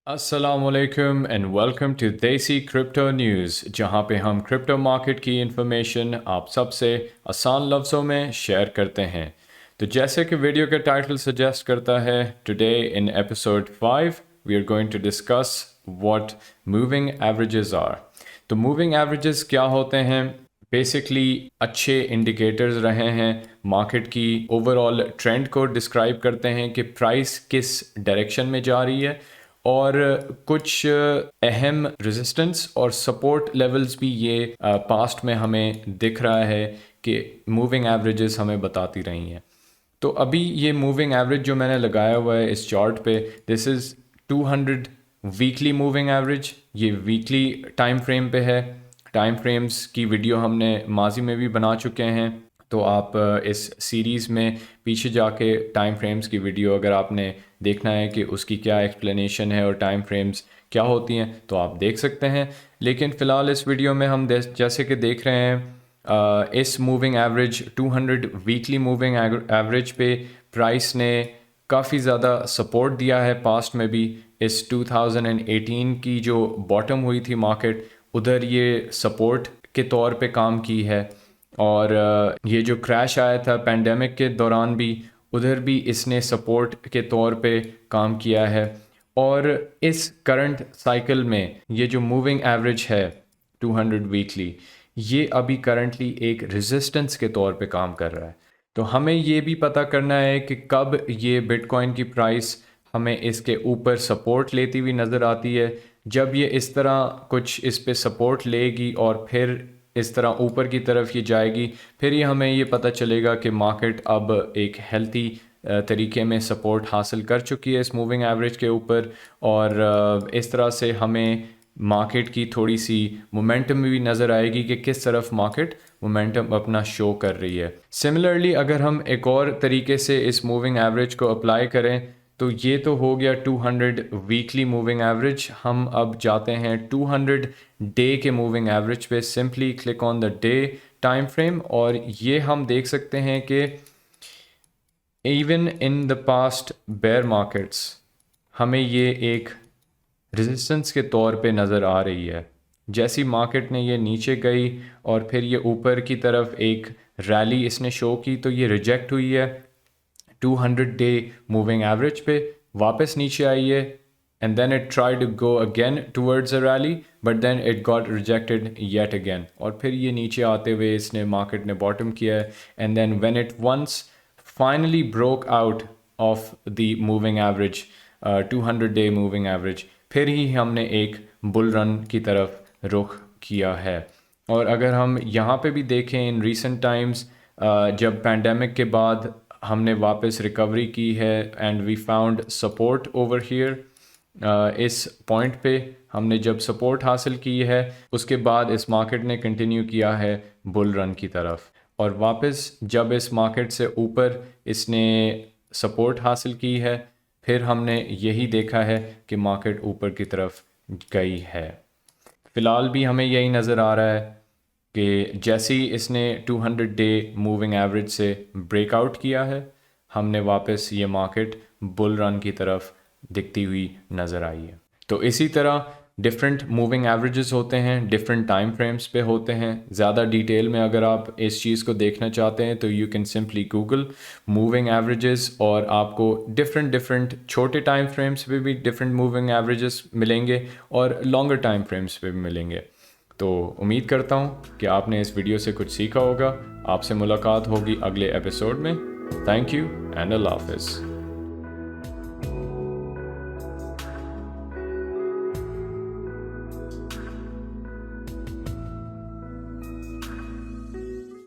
अस्सलामुअलैकुम and welcome to देसी crypto news, जहां पे हम क्रिप्टो मार्केट की इंफॉर्मेशन आप सबसे आसान लफ्ज़ों में शेयर करते हैं। तो जैसे कि वीडियो का टाइटल सजेस्ट करता है, today in episode 5 we are going to discuss what moving averages are. तो मूविंग एवरेजेस क्या होते हैं? बेसिकली अच्छे इंडिकेटर्स रहे हैं, मार्केट की ओवरऑल ट्रेंड को डिस्क्राइब करते हैं कि प्राइस किस डायरेक्शन में जा रही है, और कुछ अहम रेजिस्टेंस और सपोर्ट लेवल्स भी ये पास्ट में हमें दिख रहा है कि मूविंग एवरेजेस हमें बताती रही हैं। तो अभी ये मूविंग एवरेज जो मैंने लगाया हुआ है इस चार्ट पे, this is 200 weekly moving average. ये वीकली टाइम फ्रेम पे है। टाइम फ्रेम्स की वीडियो हमने माजी में भी बना चुके हैं, तो आप इस सीरीज़ में पीछे जाके टाइम फ्रेम्स की वीडियो अगर आपने देखना है कि उसकी क्या एक्सप्लेनेशन है और टाइम फ्रेम्स क्या होती हैं तो आप देख सकते हैं। लेकिन फ़िलहाल इस वीडियो में हम जैसे कि देख रहे हैं, इस moving average 200 weekly moving average पे प्राइस ने काफ़ी ज़्यादा सपोर्ट दिया है। पास्ट में भी इस 2018 की जो बॉटम हुई थी मार्केट, उधर ये सपोर्ट के तौर पे काम की है। और ये जो क्रैश आया था पेंडेमिक के दौरान भी, उधर भी इसने सपोर्ट के तौर पे काम किया है। और इस करंट साइकिल में ये जो मूविंग एवरेज है 200 वीकली, ये अभी करंटली एक रेजिस्टेंस के तौर पे काम कर रहा है। तो हमें ये भी पता करना है कि कब ये बिटकॉइन की प्राइस हमें इसके ऊपर सपोर्ट लेती हुई नज़र आती है। जब ये इस तरह कुछ इस पे सपोर्ट लेगी और फिर इस तरह ऊपर की तरफ ये जाएगी, फिर ये हमें ये पता चलेगा कि मार्केट अब एक हेल्थी तरीके में सपोर्ट हासिल कर चुकी है इस मूविंग एवरेज के ऊपर। और इस तरह से हमें मार्केट की थोड़ी सी मोमेंटम भी नज़र आएगी कि किस तरफ मार्केट मोमेंटम अपना शो कर रही है। सिमिलरली अगर हम एक और तरीके से इस मूविंग एवरेज को अप्लाई करें, तो ये तो हो गया 200 वीकली मूविंग एवरेज। हम अब जाते हैं 200 डे के मूविंग एवरेज पे। Simply click on the day time frame, और ये हम देख सकते हैं कि even in the past bear markets हमें ये एक रेजिस्टेंस के तौर पे नज़र आ रही है। जैसी मार्केट ने ये नीचे गई और फिर ये ऊपर की तरफ एक रैली इसने शो की, तो ये रिजेक्ट हुई है 200 डे मूविंग एवरेज पे, वापस नीचे आई है, and then it tried to go again towards a rally, but then it got rejected yet again, और फिर ये नीचे आते हुए इसने मार्केट ने बॉटम किया है। and then when it once finally broke out of the moving average, 200 day moving average, फिर ही हमने एक बुल रन की तरफ रुख किया है। और अगर हम यहाँ पे भी देखें इन रीसेंट टाइम्स, जब पैंडमिक के बाद हमने वापस रिकवरी की है and we found support over here. इस पॉइंट पे हमने जब सपोर्ट हासिल की है, उसके बाद इस मार्केट ने कंटिन्यू किया है बुल रन की तरफ, और वापस जब इस मार्केट से ऊपर इसने सपोर्ट हासिल की है, फिर हमने यही देखा है कि मार्केट ऊपर की तरफ गई है। फ़िलहाल भी हमें यही नज़र आ रहा है कि जैसे ही इसने 200 डे मूविंग एवरेज से ब्रेकआउट किया है, हमने वापस ये मार्केट बुल रन की तरफ दिखती हुई नज़र आई है। तो इसी तरह डिफरेंट मूविंग एवरेजेस होते हैं, डिफरेंट टाइम फ्रेम्स पे होते हैं। ज़्यादा डिटेल में अगर आप इस चीज़ को देखना चाहते हैं तो you can simply Google moving averages, और आपको डिफरेंट छोटे टाइम फ्रेम्स पे भी डिफरेंट मूविंग एवरेजेस मिलेंगे और लॉन्गर टाइम फ्रेम्स पे भी मिलेंगे। तो उम्मीद करता हूँ कि आपने इस वीडियो से कुछ सीखा होगा। आपसे मुलाकात होगी अगले एपिसोड में। थैंक यू एंड अल्लाह हाफिज़।